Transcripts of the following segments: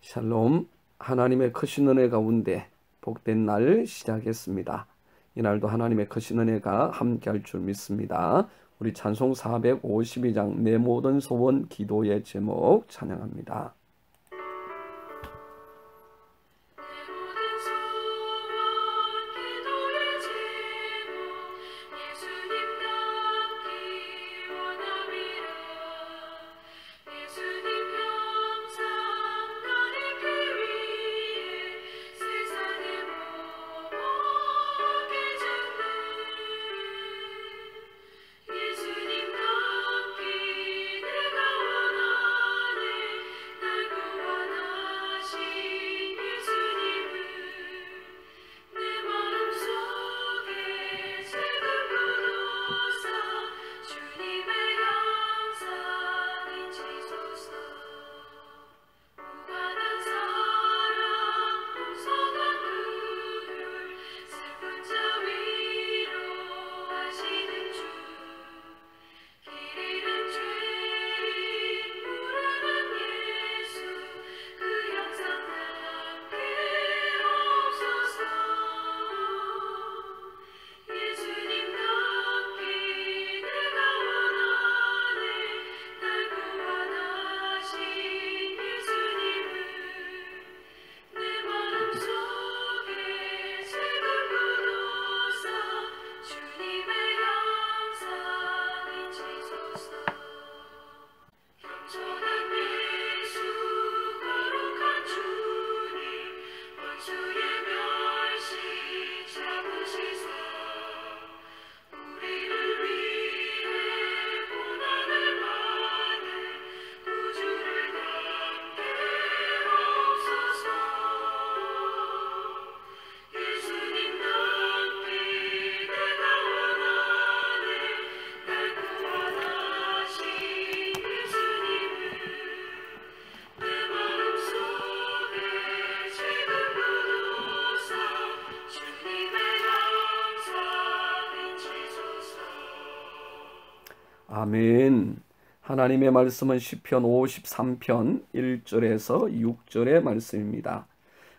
샬롬, 하나님의 크신 은혜 가운데 복된 날 시작했습니다. 이날도 하나님의 크신 은혜가 함께할 줄 믿습니다. 우리 찬송 452장 내 모든 소원 기도의 제목 찬양합니다. 아멘. 하나님의 말씀은 시편 53편 1절에서 6절의 말씀입니다.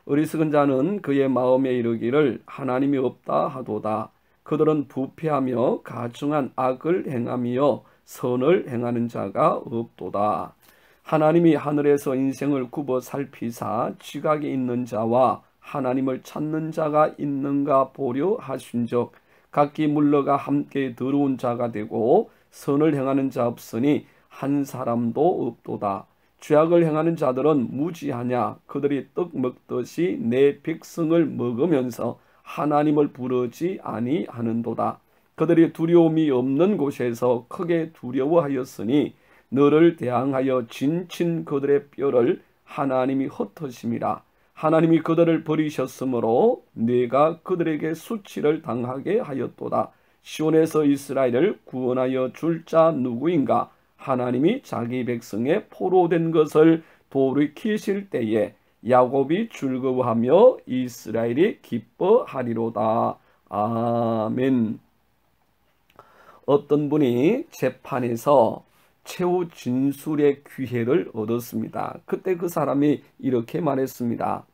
어리석은 자는 그의 마음에 이르기를 하나님이 없다 하도다. 그들은 부패하며 가증한 악을 행하며 선을 행하는 자가 없도다. 하나님이 하늘에서 인생을 굽어 살피사 지각이 있는 자와 하나님을 찾는 자가 있는가 보려 하신즉 각기 물러가 함께 더러운 자가 되고 선을 행하는 자 없으니 한 사람도 없도다. 죄악을 행하는 자들은 무지하냐? 그들이 떡 먹듯이 내 백성을 먹으면서 하나님을 부르지 아니하는도다. 그들이 두려움이 없는 곳에서 크게 두려워하였으니 너를 대항하여 진친 그들의 뼈를 하나님이 흩으심이라. 하나님이 그들을 버리셨으므로 네가 그들에게 수치를 당하게 하였도다. 시온에서 이스라엘을 구원하여 줄 자 누구인가? 하나님이 자기 백성의 포로된 것을 돌이키실 때에 야곱이 즐거워하며 이스라엘이 기뻐하리로다. 아멘. 어떤 분이 재판에서 최후 진술의 기회를 얻었습니다. 그때 그 사람이 이렇게 말했습니다.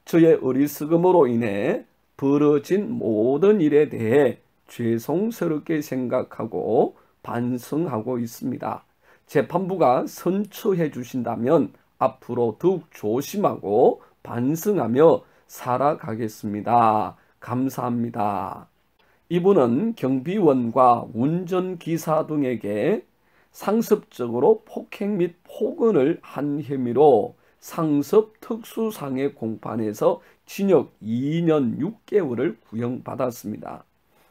저의 어리석음으로 인해 벌어진 모든 일에 대해 죄송스럽게 생각하고 반성하고 있습니다. 재판부가 선처해 주신다면 앞으로 더욱 조심하고 반성하며 살아가겠습니다. 감사합니다. 이분은 경비원과 운전기사 등에게 상습적으로 폭행 및 폭언을 한 혐의로 상습 특수상해 공판에서 징역 2년 6개월을 구형받았습니다.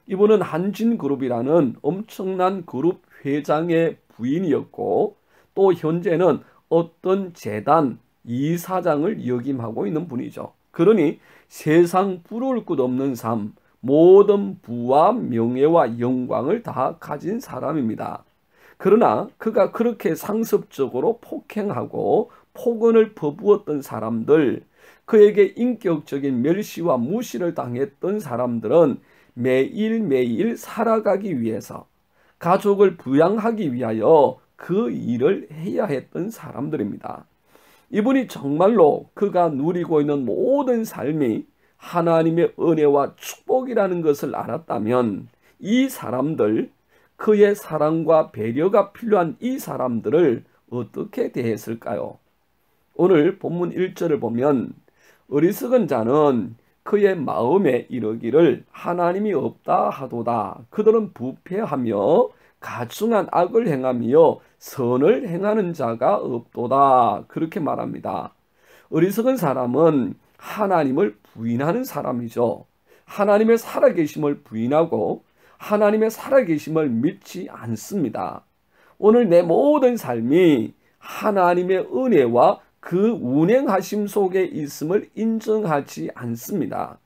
이분은 한진그룹이라는 엄청난 그룹 회장의 부인이었고 또 현재는 어떤 재단 이사장을 역임하고 있는 분이죠. 그러니 세상 부러울 것 없는 삶, 모든 부와 명예와 영광을 다 가진 사람입니다. 그러나 그가 그렇게 상습적으로 폭행하고 폭언을 퍼부었던 사람들, 그에게 인격적인 멸시와 무시를 당했던 사람들은 매일매일 살아가기 위해서 가족을 부양하기 위하여 그 일을 해야 했던 사람들입니다. 이분이 정말로 그가 누리고 있는 모든 삶이 하나님의 은혜와 축복이라는 것을 알았다면 이 사람들, 그의 사랑과 배려가 필요한 이 사람들을 어떻게 대했을까요? 오늘 본문 1절을 보면 어리석은 자는 그의 마음에 이르기를 하나님이 없다 하도다. 그들은 부패하며 가증한 악을 행하며 선을 행하는 자가 없도다. 그렇게 말합니다. 어리석은 사람은 하나님을 부인하는 사람이죠. 하나님의 살아계심을 부인하고 하나님의 살아계심을 믿지 않습니다. 오늘 내 모든 삶이 하나님의 은혜와 그 운행하심 속에 있음을 인정하지 않습니다.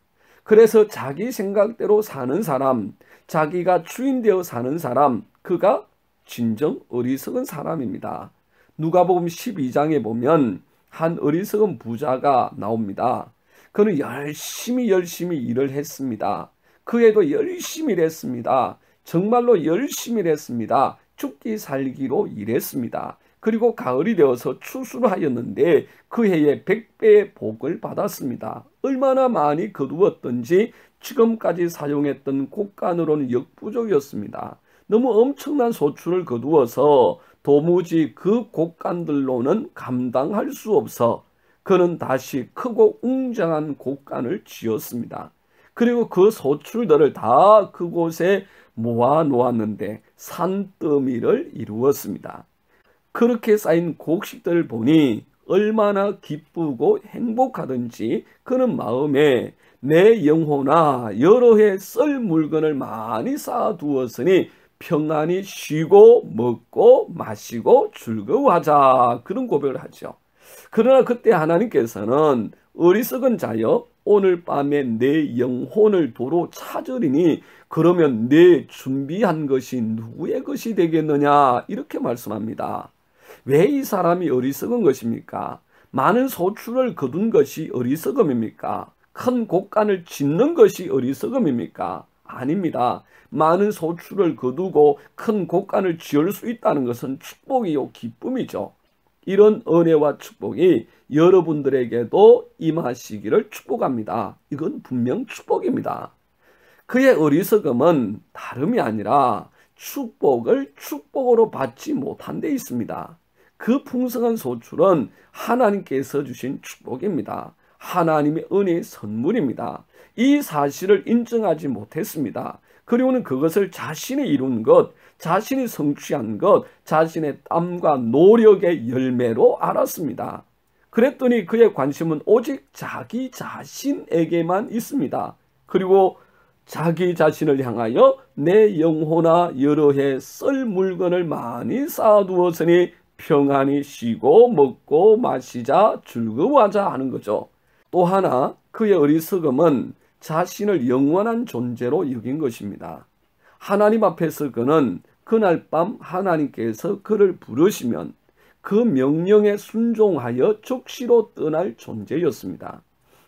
그래서 자기 생각대로 사는 사람, 자기가 주인 되어 사는 사람, 그가 진정 어리석은 사람입니다. 누가복음 12장에 보면 한 어리석은 부자가 나옵니다. 그는 열심히 일을 했습니다. 그 해도 열심히 일했습니다. 정말로 열심히 일했습니다. 죽기 살기로 일했습니다. 그리고 가을이 되어서 추수를 하였는데 그 해에 100배의 복을 받았습니다. 얼마나 많이 거두었던지 지금까지 사용했던 곡간으로는 역부족이었습니다. 너무 엄청난 소출을 거두어서 도무지 그 곡간들로는 감당할 수 없어 그는 다시 크고 웅장한 곡간을 지었습니다. 그리고 그 소출들을 다 그곳에 모아 놓았는데 산더미를 이루었습니다. 그렇게 쌓인 곡식들을 보니 얼마나 기쁘고 행복하든지 그는 마음에 내 영혼아 여러 해 썰 물건을 많이 쌓아두었으니 평안히 쉬고 먹고 마시고 즐거워하자, 그런 고백을 하죠. 그러나 그때 하나님께서는 어리석은 자여 오늘 밤에 내 영혼을 도로 찾으리니 그러면 내 준비한 것이 누구의 것이 되겠느냐, 이렇게 말씀합니다. 왜 이 사람이 어리석은 것입니까? 많은 소출을 거둔 것이 어리석음입니까? 큰 곡간을 짓는 것이 어리석음입니까? 아닙니다. 많은 소출을 거두고 큰 곡간을 지을 수 있다는 것은 축복이요 기쁨이죠. 이런 은혜와 축복이 여러분들에게도 임하시기를 축복합니다. 이건 분명 축복입니다. 그의 어리석음은 다름이 아니라 축복을 축복으로 받지 못한 데 있습니다. 그 풍성한 소출은 하나님께서 주신 축복입니다. 하나님의 은혜의 선물입니다. 이 사실을 인정하지 못했습니다. 그리고는 그것을 자신이 이룬 것, 자신이 성취한 것, 자신의 땀과 노력의 열매로 알았습니다. 그랬더니 그의 관심은 오직 자기 자신에게만 있습니다. 그리고 자기 자신을 향하여 내 영혼아 여러 해 썰 물건을 많이 쌓아두었으니 평안히 쉬고 먹고 마시자 즐거워하자 하는 거죠. 또 하나 그의 어리석음은 자신을 영원한 존재로 여긴 것입니다. 하나님 앞에서 그는 그날 밤 하나님께서 그를 부르시면 그 명령에 순종하여 즉시로 떠날 존재였습니다.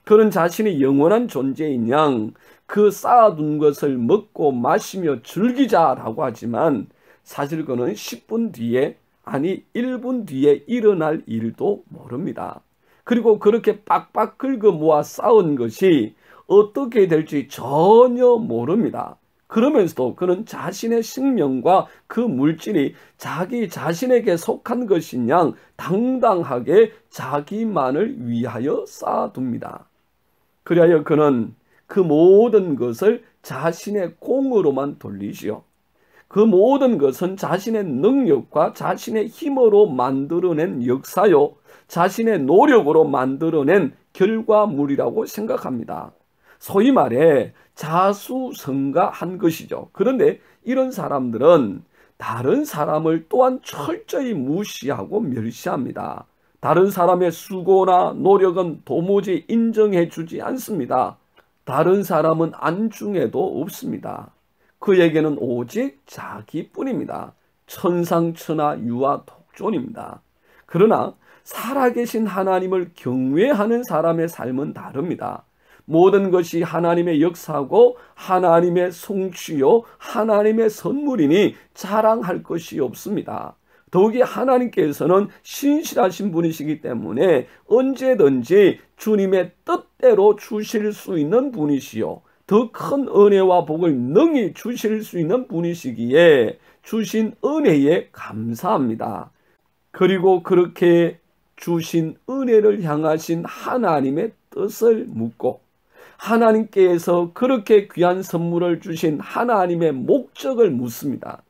그는 자신이 영원한 존재인 양 그 쌓아둔 것을 먹고 마시며 즐기자라고 하지만 사실 그는 10분 뒤에 아니 1분 뒤에 일어날 일도 모릅니다. 그리고 그렇게 빡빡 긁어 모아 쌓은 것이 어떻게 될지 전혀 모릅니다. 그러면서도 그는 자신의 생명과 그 물질이 자기 자신에게 속한 것인 양 당당하게 자기만을 위하여 쌓아둡니다. 그리하여 그는 그 모든 것을 자신의 공으로만 돌리지요. 그 모든 것은 자신의 능력과 자신의 힘으로 만들어낸 역사요, 자신의 노력으로 만들어낸 결과물이라고 생각합니다. 소위 말해 자수성가한 것이죠. 그런데 이런 사람들은 다른 사람을 또한 철저히 무시하고 멸시합니다. 다른 사람의 수고나 노력은 도무지 인정해 주지 않습니다. 다른 사람은 안중에도 없습니다. 그에게는 오직 자기뿐입니다. 천상천하 유아독존입니다. 그러나 살아계신 하나님을 경외하는 사람의 삶은 다릅니다. 모든 것이 하나님의 역사고 하나님의 성취요 하나님의 선물이니 자랑할 것이 없습니다. 더욱이 하나님께서는 신실하신 분이시기 때문에 언제든지 주님의 뜻대로 주실 수 있는 분이시요, 더 큰 은혜와 복을 능히 주실 수 있는 분이시기에 주신 은혜에 감사합니다. 그리고 그렇게 주신 은혜를 향하신 하나님의 뜻을 묻고, 하나님께서 그렇게 귀한 선물을 주신 하나님의 목적을 묻습니다.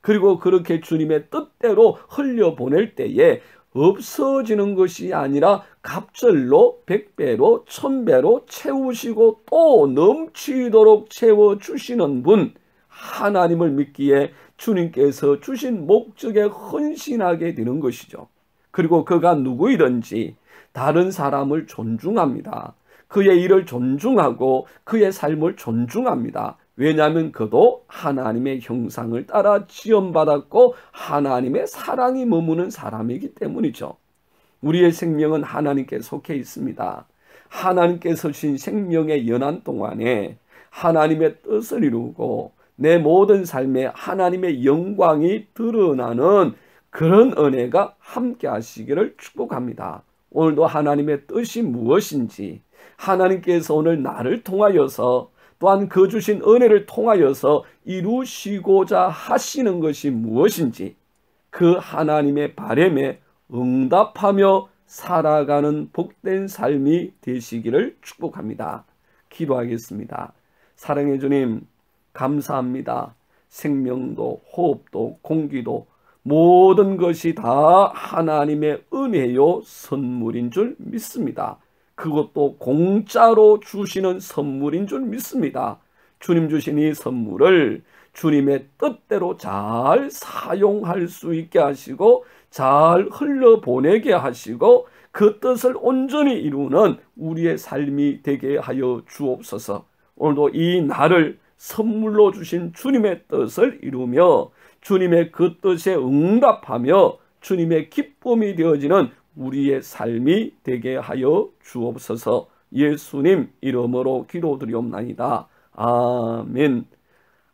그리고 그렇게 주님의 뜻대로 흘려보낼 때에 없어지는 것이 아니라 갑절로 100배로 1000배로 채우시고 또 넘치도록 채워주시는 분, 하나님을 믿기에 주님께서 주신 목적에 헌신하게 되는 것이죠. 그리고 그가 누구이든지 다른 사람을 존중합니다. 그의 일을 존중하고 그의 삶을 존중합니다. 왜냐하면 그도 하나님의 형상을 따라 지음받았고 하나님의 사랑이 머무는 사람이기 때문이죠. 우리의 생명은 하나님께 속해 있습니다. 하나님께서 주신 생명의 연한 동안에 하나님의 뜻을 이루고 내 모든 삶에 하나님의 영광이 드러나는 그런 은혜가 함께 하시기를 축복합니다. 오늘도 하나님의 뜻이 무엇인지, 하나님께서 오늘 나를 통하여서 또한 그 주신 은혜를 통하여서 이루시고자 하시는 것이 무엇인지 그 하나님의 바람에 응답하며 살아가는 복된 삶이 되시기를 축복합니다. 기도하겠습니다. 사랑해 주님, 감사합니다. 생명도 호흡도 공기도 모든 것이 다 하나님의 은혜요 선물인 줄 믿습니다. 그것도 공짜로 주시는 선물인 줄 믿습니다. 주님 주신 이 선물을 주님의 뜻대로 잘 사용할 수 있게 하시고 잘 흘려보내게 하시고 그 뜻을 온전히 이루는 우리의 삶이 되게 하여 주옵소서. 오늘도 이 날을 선물로 주신 주님의 뜻을 이루며 주님의 그 뜻에 응답하며 주님의 기쁨이 되어지는 우리의 삶이 되게 하여 주옵소서. 예수님 이름으로 기도드리옵나이다. 아멘.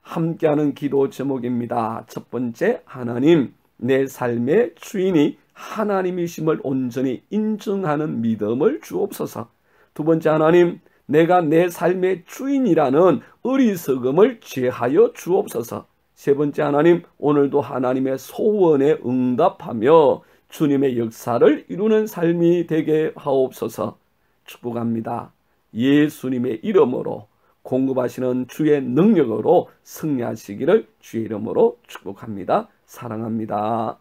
함께하는 기도 제목입니다. 첫 번째, 하나님, 내 삶의 주인이 하나님이심을 온전히 인정하는 믿음을 주옵소서. 두 번째, 하나님, 내가 내 삶의 주인이라는 어리석음을 제하여 주옵소서. 세 번째, 하나님, 오늘도 하나님의 소원에 응답하며 주님의 역사를 이루는 삶이 되게 하옵소서. 축복합니다. 예수님의 이름으로 공급하시는 주의 능력으로 승리하시기를 주의 이름으로 축복합니다. 사랑합니다.